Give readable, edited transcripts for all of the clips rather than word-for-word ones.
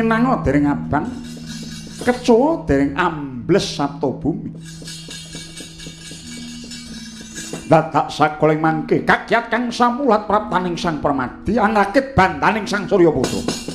kenanga dereng abang, kecoa dereng ambles sapta bumi. Dadak sakoling mangke kakiat kang samulat praptaning Sang Permadi angrakit bandaning Sang Suryaputra.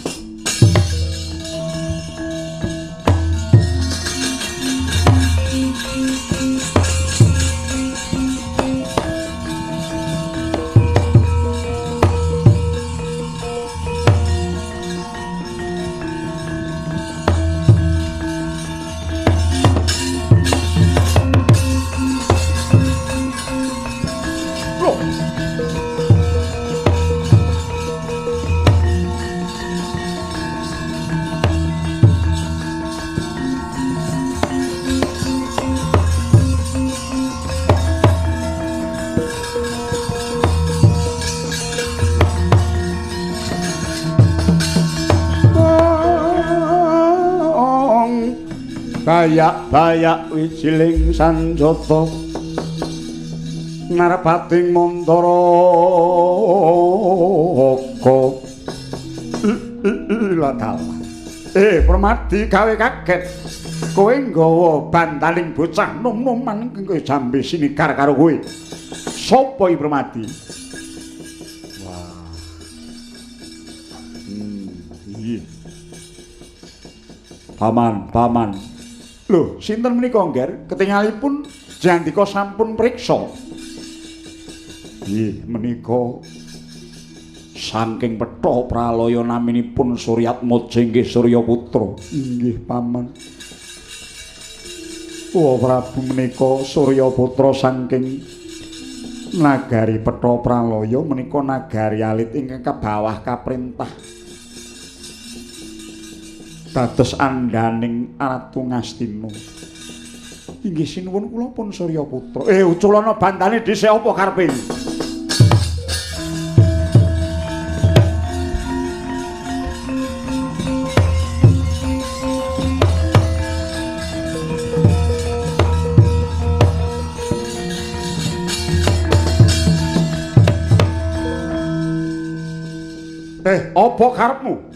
Bayak-bayak wijiling sanjata ngarepating Mandaraka. Ladal. Permadi gawe kaget. Kowe nggawa bantaling bocah nom-noman kowe jambe sinikar karo kowe. Sopo iki Permadi? Wah. Iya. Paman. Lho, sinten menika ngger? Ketingalipun Jandika sampun priksa. Nggih, menika saking petha pralaya naminipun Suryatmaja inggih Suryaputra. Inggih, Paman. Prabu menika Suryaputra saking nagari petha pralaya menika nagari alit ingkang kabawah kaprintah dados andaning Ratu Ngastina. Inggih sinuwun kula pun Suryaputra. Uculana bandane dhisik apa karepe? Apa karepmu?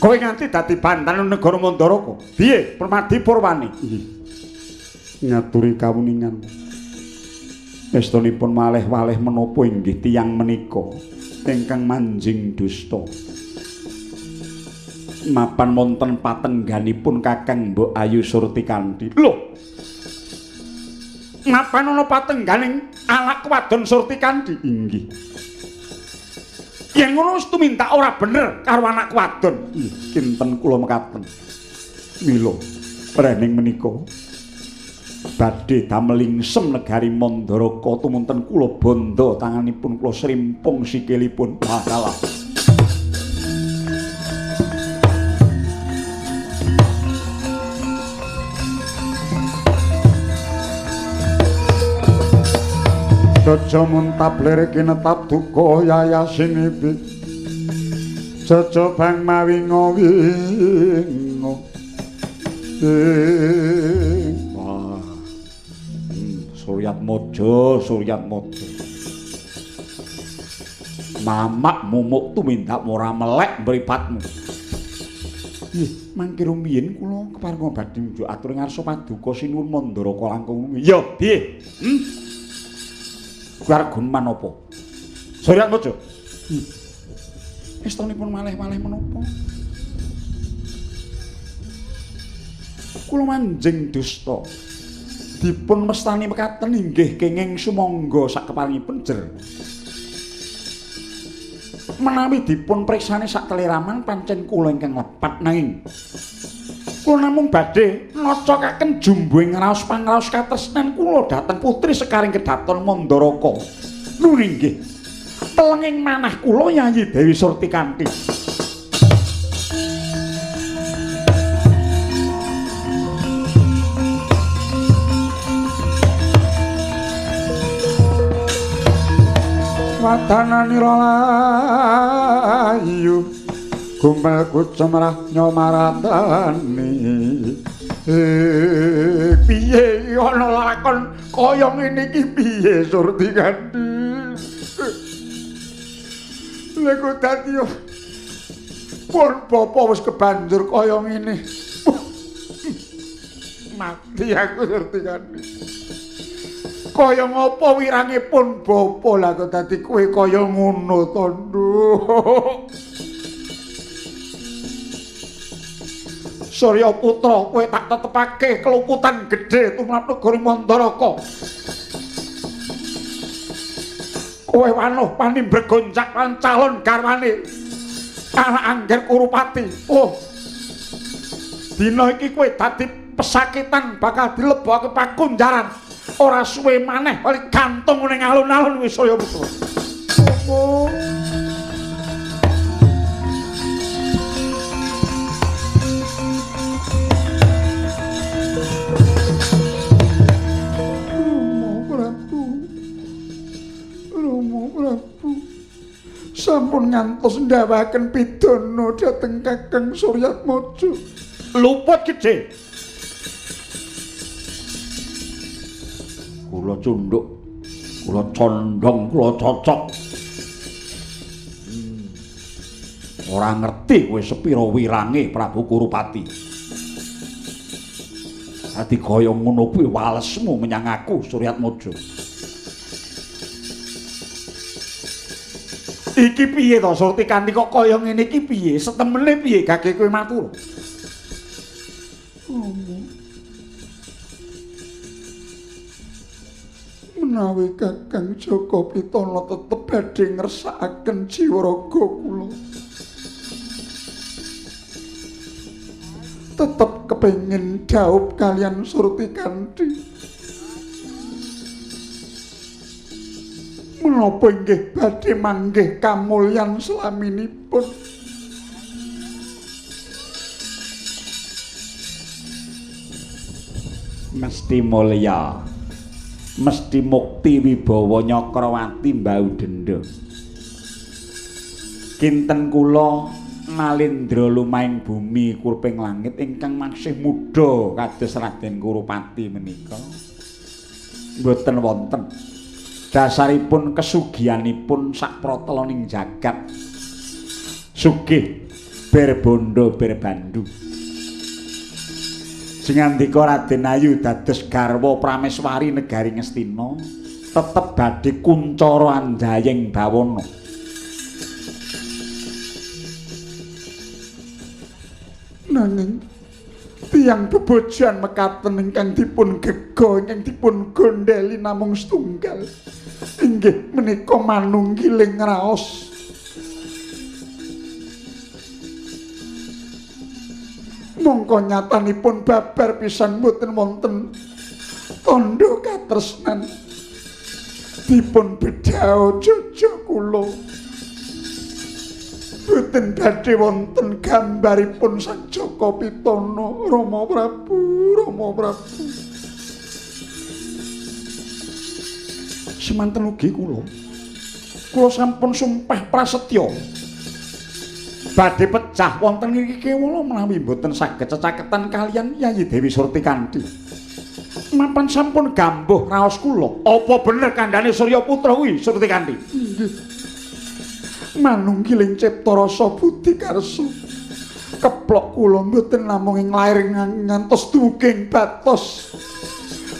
Kowe nganti dadi bantalan negara Mandaraka. Piye Permadi Purwani? Nyaturi kawuningan. Estunipun malih-malih menapa inggih tiyang menika ingkang manjing dusta. Mapan wonten patengganipun Kakang Mbok Ayu Surtikanthi. Lho. Mapan ana patengganing anak wadon Surtikanthi? Inggih. Yen ngono wis tumindak ora bener karo anak wadon. Kinten kula mekaten. Mila rening menika badhe damelingsem negari Mandaraka tumunten kula bondo tanganipun kula srimpung sikilipun. Masalah. Jaja muntabler kinetap duka yayasinipi jaja bang mawingo-wingo. Wah. Suryatmaja. Mamak mumuk tumindak ora melek mripatmu. Nggih, mangke rumiyin kula keparenga badhe njuk atur ngarsa paduka sinuwun Mandaraka langkung. Ya, piye? Wargun manapa? Suryatmaja. Estunipun malih-malih menapa? Kula manjing dusta. Dipun mestani mekaten inggih kenging sumangga sakeparingipun jer. Menawi dipun priksani sak teliraman pancen kula ingkang lepat nanging kula namung badhe ngocakaken jumbuing raos pangraos katresnan kula dhateng putri sekaring kedaton Mandaraka. Nuning nggih. Telenging manah kula Yayi Dewi Surtikanthi. Wadananira layu gumelku cemrah nyomaratani. Piye ana lakon kaya ngene iki piye Surtikanthi? Lha kok dadi Pun bapa wis kebanjur kaya ngene. Mati aku Surtikandi. Kaya ngapa wirangipun bapa lah kok dadi kowe kaya ngono to, Nduk. Surya Putra, kowe tak tetepake keluputan gedhe tumrap negari Mandaraka. Kowe wanuh panimbreg gonjak lan calon garwane anak Angger Kurupati. Oh. Dina iki kowe dadi pesakitan bakal dilebokake pakunjaran. Ora suwe maneh bali gantung ning alun-alun wis Surya Putra. Oh. Sampun ngantos ndawaken pidana dhateng Kakang Suryatmaja. Luput gedhe. Kula cunduk, kula condong, kula cocok. Ora ngerti kowe sepira wirange Prabu Kurupati. Dadi kaya ngono kuwi walesmu menyang aku Suryatmaja. Iki piye to Surtikandi kok kaya ngene iki piye? Setemene piye gage kowe matur? Menawi Kakang Jaka Pitana tetep badhe ngersakaken jiwa raga kula. Tetep kepengin dhaup kalian Surtikandi. Menapa inggih badhe manggih kamulyan slaminipun? Mesti mulya, mesti mukti wibawa Nyakrawati mbau denda. Kinten kula Nalendra lumahing bumi kurping langit ingkang maksih muda kados Raden Kurupati menika. Mboten wonten dasaripun kesugihanipun sak prateloning jagat. Sugih ber bondo ber bandu. Singandika Raden Ayu dados garwa prameswari negari Ngastina tetep badhe kuncara andhaying bawana. Nanging tiyang bebojan mekaten ingkang dipun gega ingkang dipun gondheli namung setunggal. Inggih menika manunggiling raos. Mongko nyatanipun babar pisan mboten wonten tandha katresnan. Dipun bedhao jaja kula. Mboten badhe wonten gambaripun Sang Jaka Pitana Rama Prabu, Rama Prabu. Semanten ugi kula sampun sumpah prasetya badhe pecah wonten iki kewala menawi mboten saged cecaketan kalian Yayi Dewi Surtikandi. Mapan sampun gambuh raos kula. Apa bener kandhane Surya Putra kuwi Surtikandi? Nggih. Manunggiling cipta rasa budi karsa. Keplok kula mboten namung ing lair ngantos dumugi batos.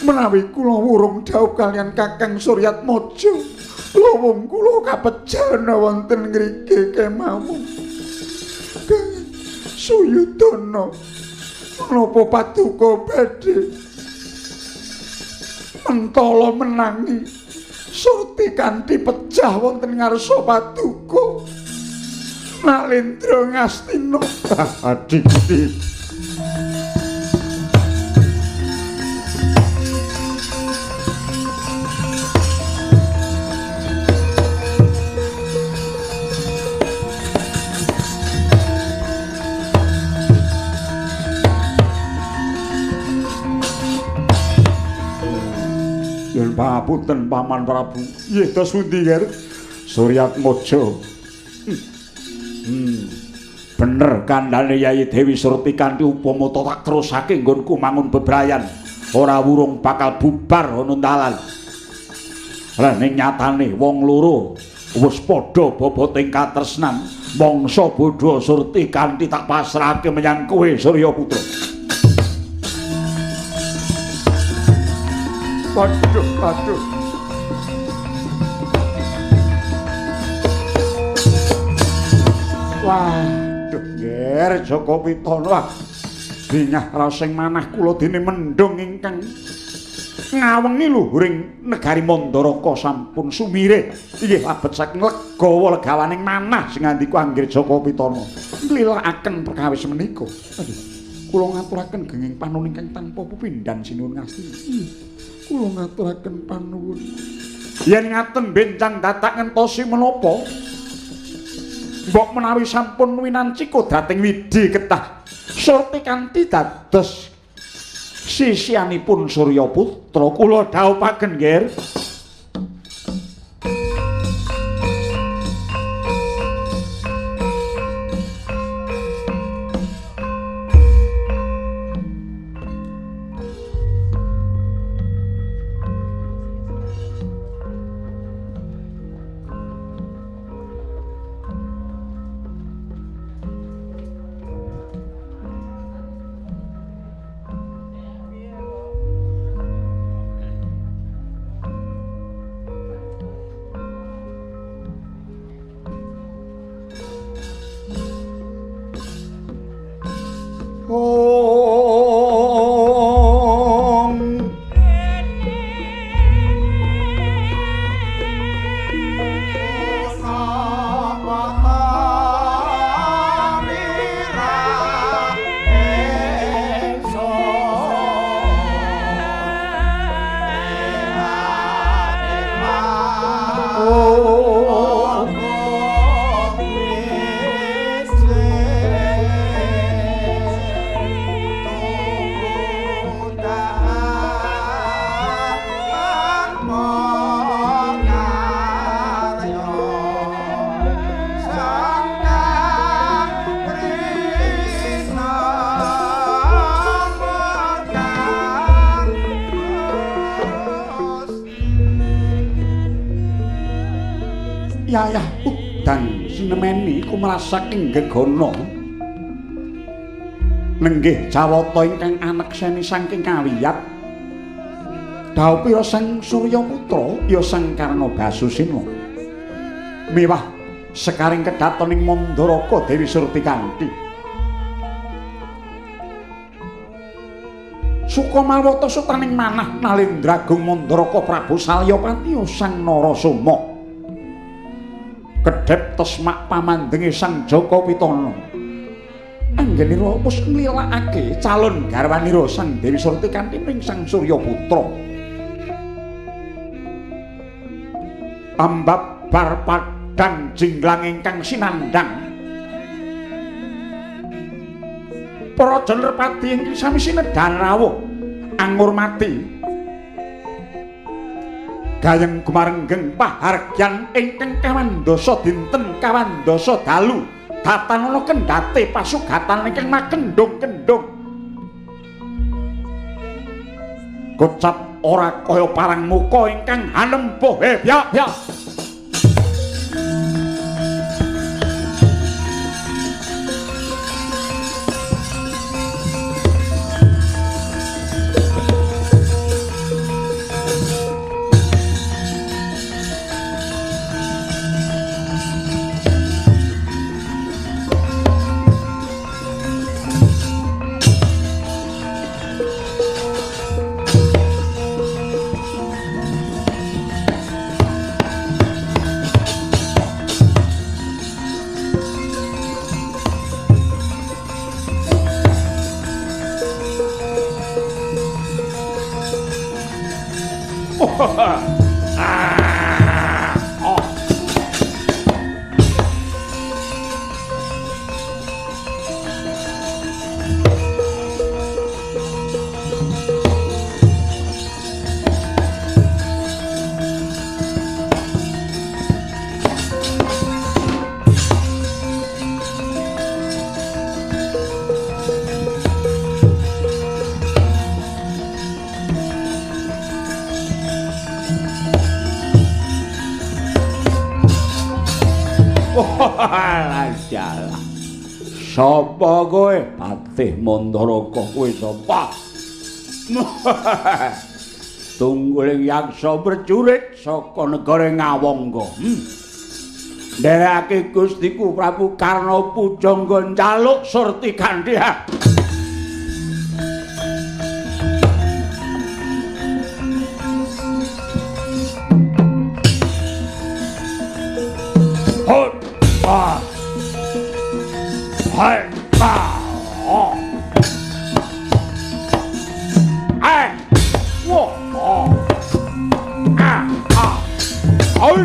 Menawi kula wurung dhaup kalian Kakang Suryatmaja, lawung kula kapejana wonten ngriki kemawon. Suyudana menapa paduka badhe mentala menangi Surtikandi pecah wonten ngarsa paduka Nalendra Ngastina. Adik-adik yen papunten Paman Prabu. Nggih tos pundi Ger? Suryatmaja. Bener kandhane Yayi Dewi Surtikandi upama tak terusake nggonku mangun bebrayan ora wurung bakal bubar ana dalan. Lah ning nyatane wong loro wis padha boboting katresnan Mangsa bodho surti kanthi tak pasrahake menyang kowe Surya Putra. Waduh, waduh. Waduh, Nger Joko Pitana. Dingah rasing manah kula dene mendung ingkang ngawengi luhuring negari Mandaraka sampun sumire. Inggih labet saking legawa legawaning manah sing ngandika Anggir Joko Pitana. Nglilakaken perkawis menika. Aduh, kula ngaturaken genging panuwun ingkang tanpa pepindhan sinuwun ngasti. Kula ngaturaken panuwun. Yen ngaten benjang datak ngentosi menapa? Mbok menawi sampun winanci kodrating Widhi ketah surti kanthi dados sisianipun Surya Putra kula dhawuhaken nggih. Yayah udan sinemeni kumaras saking gegana nenggih jawata ingkang anekseni saking kawiyat dawuh pira Sang Surya Putra ya Sang Karna Basusina miwah sekaring kedatoning Mandaraka Dewi Surtikanti Sukamawata sutaning manah Nalendragung Mandaraka Prabu Salyapati Sang Narasoma kedhep tesmak pamandenge Sang Joko Pitana anggenira wis nglilakake calon garwanira Sang Dewi Surtikanti ing Sang Surya Putra ambabar padang jinglang ingkang sinandhang para Jenerpati ingkang sami sinedhan rawuh angurmati gayeng gumarenggeng pahargyan ingkang kawandasa dinten kawandasa dalu datanana kendhate pasugatan ingkang makendhung-kendhung kocap ora kaya parang muka ingkang hanempuh ya Alah. Sapa kowe? Patih Mandaraka kowe sapa? Tungguling yaksa berjurit saka negara Ngawangga. Nderekake Gustiku Prabu Karna pujangga njaluk surti Gandhiha. Hot, hai, oh. Wo, oh. Oh.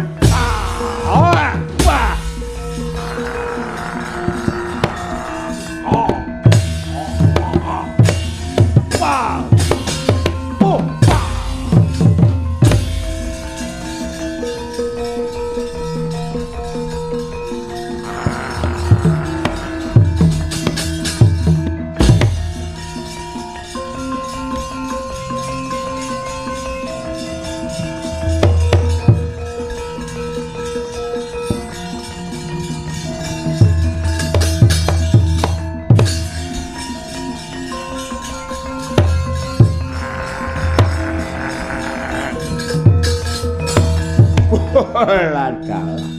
Ladalah.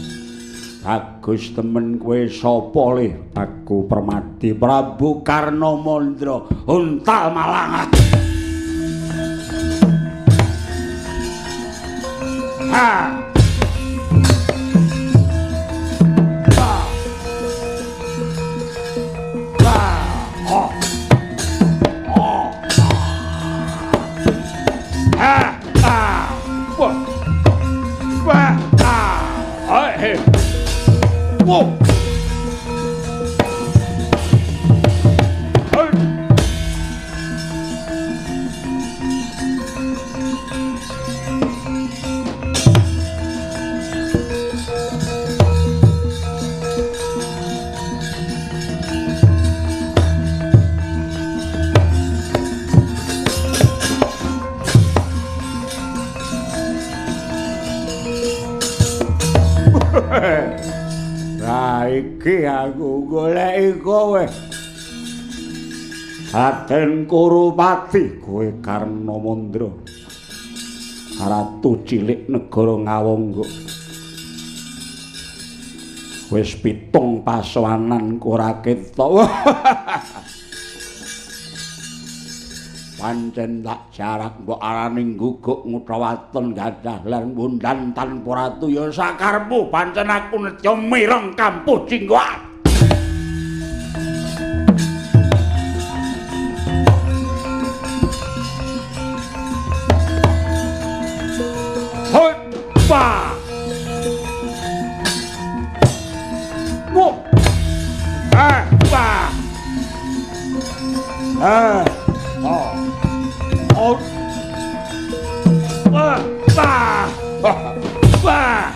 Bagus temen kowe sapa le? Aku Permati Prabu Karna Mandra Untal Malang. Ha. Whoa! Iki aku goleki kowe. Raden Kurupati kowe Karna Mandra. Ratu cilik negara Ngawangga. Wis 7 pasowanan ora ketok. Pancen tak jarak mbok arani guguk ngutrawaton gadah lan bundan tanpa ratu ya sakarepmu pancen aku nedya mireng kampuh jinggoan. Hoppa! Wo! Wah! Oh! Oh. Wah. Wah.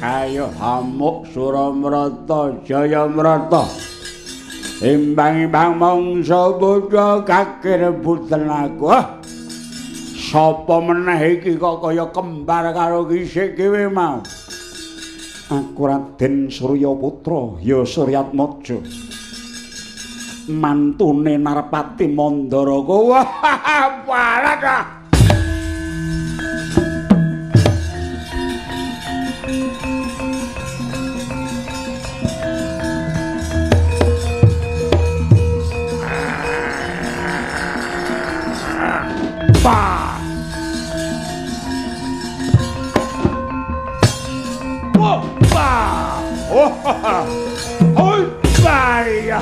Ayo Hamuk Suramrata Jayamrata imbang-imbang mangsa bodha kakirebuten aku. Sapa meneh iki kok kaya kembar karo kisik kowe mau. Aku Raden Suryaputra ya Suryatmaja. Mantune Narpati Mandaraka. Wah, parah. Bah. Wah, bah. Oh, oh, bahaya.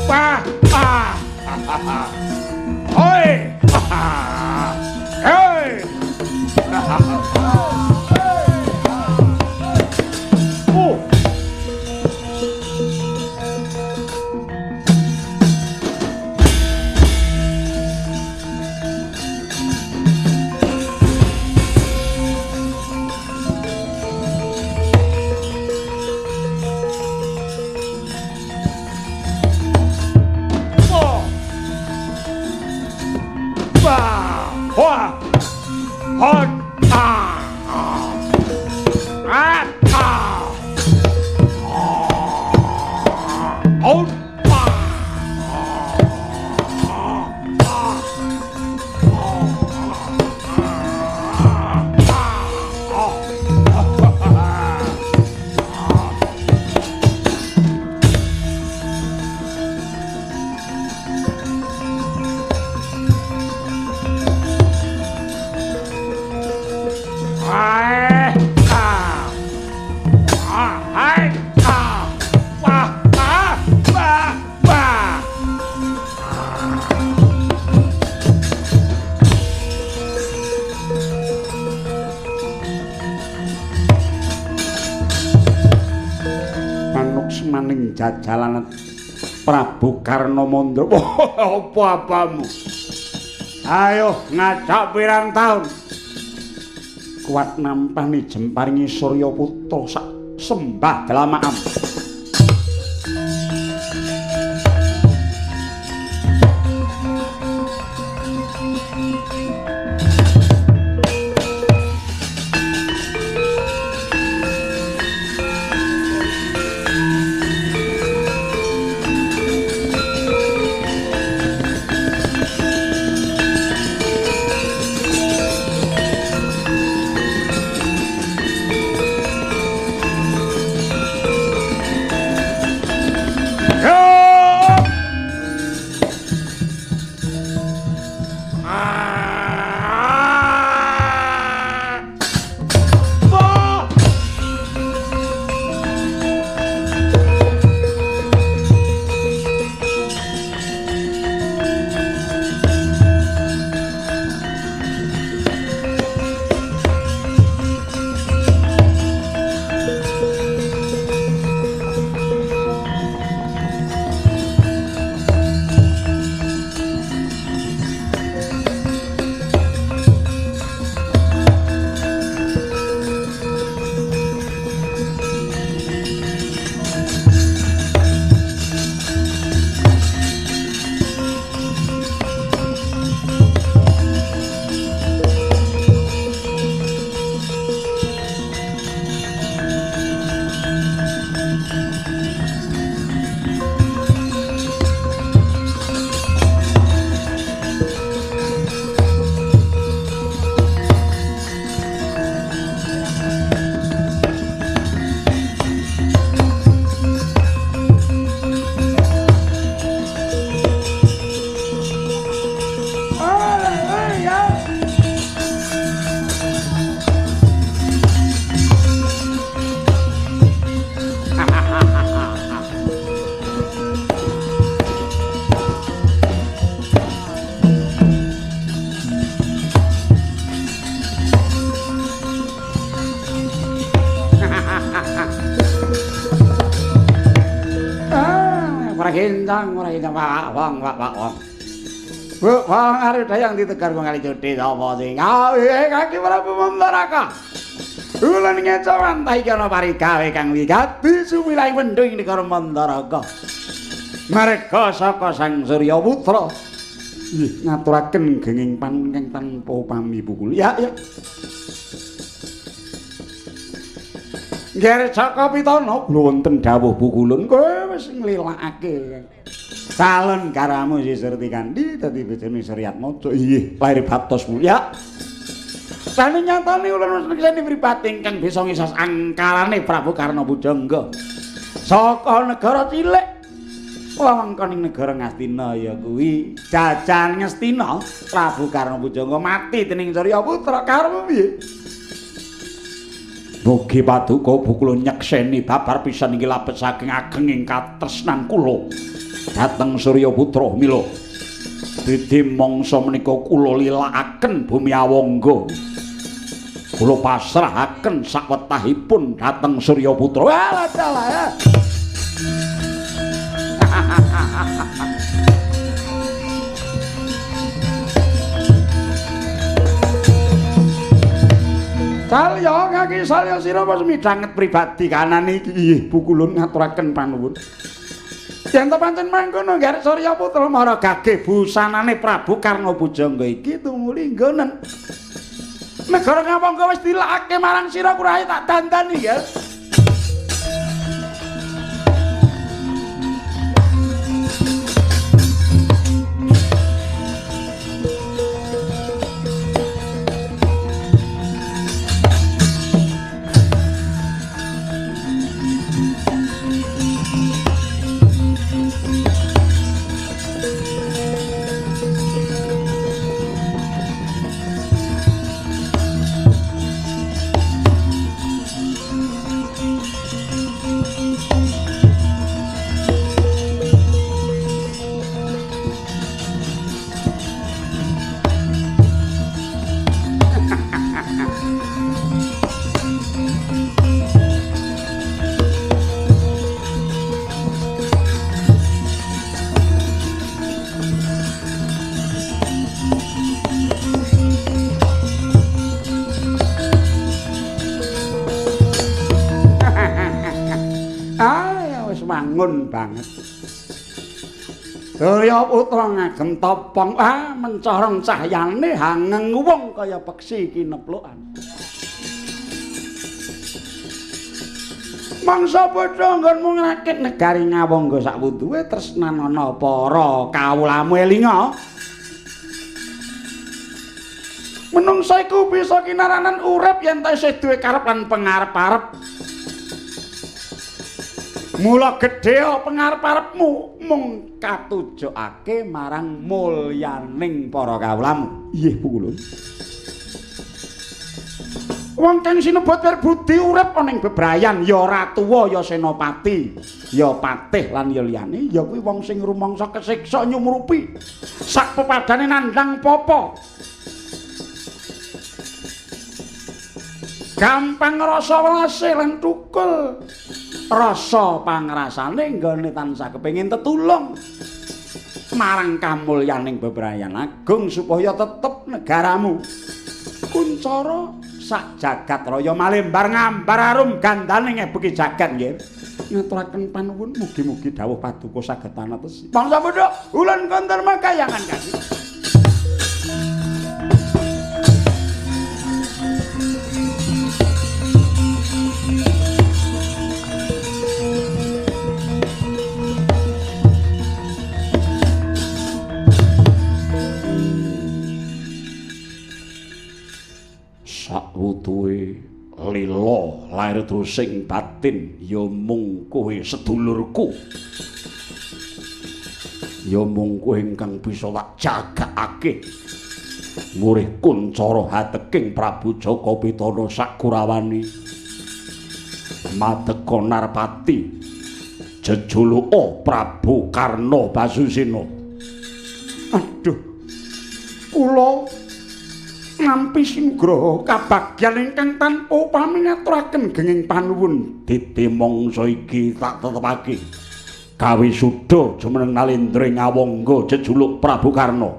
Bah, bah. Oi. Hey. Oh. Wah, hot, maning jajalan Prabu Karnamandra. Apa apamu? Ayo ngajak pirang taun. Kuat nampani jemparingi Suryaputra sak sembah dalamaan. Ora hindang Pak. Bu, wong arep dayang ditegar kali Cudi sapa sing gawe Kaki Prabu Mandaraka. Ulun ngecawan ta iki ana parigawe kang wigati suwilahe wendhing negara Mandaraka. Mereka saka Sang Surya Putra. Nggih, ngaturaken genging pan ingkang tanpa upami bukul. Ya, ya. Nggih, Jaka Pitana, kula wonten dawuh bukulun kowe wis nglilakake. Calon karamu si Surti Kandi dadi bojone Suryatmaja. Nggih, lahir baptos mulya. Sane nyatane ulun sing pribadi ingkang bisa ngisas angkarane Prabu Karna Bujangga. Saka negara cilik wewengkoning negara Ngastina ya kuwi jajan Ngastina Prabu Karna Bujangga mati dening Surya Putra karep piye? Mugi paduka kula nyekseni babar pisan iki lapet saking agenging katresnan kula dhateng Surya Putra mila. Dadi mangsa menika kula lilakaken bumi Awangga. Kula pasrahaken sawetahipun dhateng Surya Putra. Walah dalah ya. Salya kaki salya sira wis midhanget pribadi kanan iki. Nggih, bukulun ngaturaken panuwun. Yen to pancen mangkono garek Surya Putra mara gageh busanane Prabu Karna Bujangga iki tumuli nggonen. Negara Ngawangga wis dilakake marang sira kurahe tak dandani ya. Wangun banget. Surya Putra ngagem topong mencorong cahyane hangeng wong kaya peksi kineplukan. Mangsa padha nggonmu ngrakit negari Ngawangga sakwuduhe tresnan ana para kawulamu elinga. Menungsa iku bisa kinaranan urip yen ta isih duwe karep lan pangarep-arep. Mula gedhe pangarep-arepmu mung katujokake marang mulyaning para kawulamu. Nggih, Pukulun. Wong kang sinebut berbudi urip ana ing bebrayan ya ratuwa ya senopati, ya patih lan ya liyane, ya kuwi wong sing rumangsa kesiksa nyumrupi sak pepadane nandhang papa. Gampang rasa welase lan tukul. Rasa pangrasane nggone tansah kepengin tetulung marang kamulyaning bebrayan agung supaya tetep negaramu kuncara sak jagat raya malembar ngambar arum gandane ngebuki jagat nggih. Ngaturaken panuwun mugi-mugi dawuh paduka saged tanatesi. Bangsa bodho ulan kondur makayangan kasih. Sakwutuhe lila lair drusing batin ya mung kowe sedulurku, ya mung kowe ingkang bisa tak jagakake murih kuncara hateking Prabu Jaka Pitana Sakurawane Madeka Narpati jejuluka Prabu Karna Basusena. Aduh, kula nampi sinugraha kabagyan ingkang tanpa upami ngaturaken genging panuwun dite mangsa iki tak tetepake gawe suda jumeneng Nalendra Ngawangga jejuluk Prabu Karna.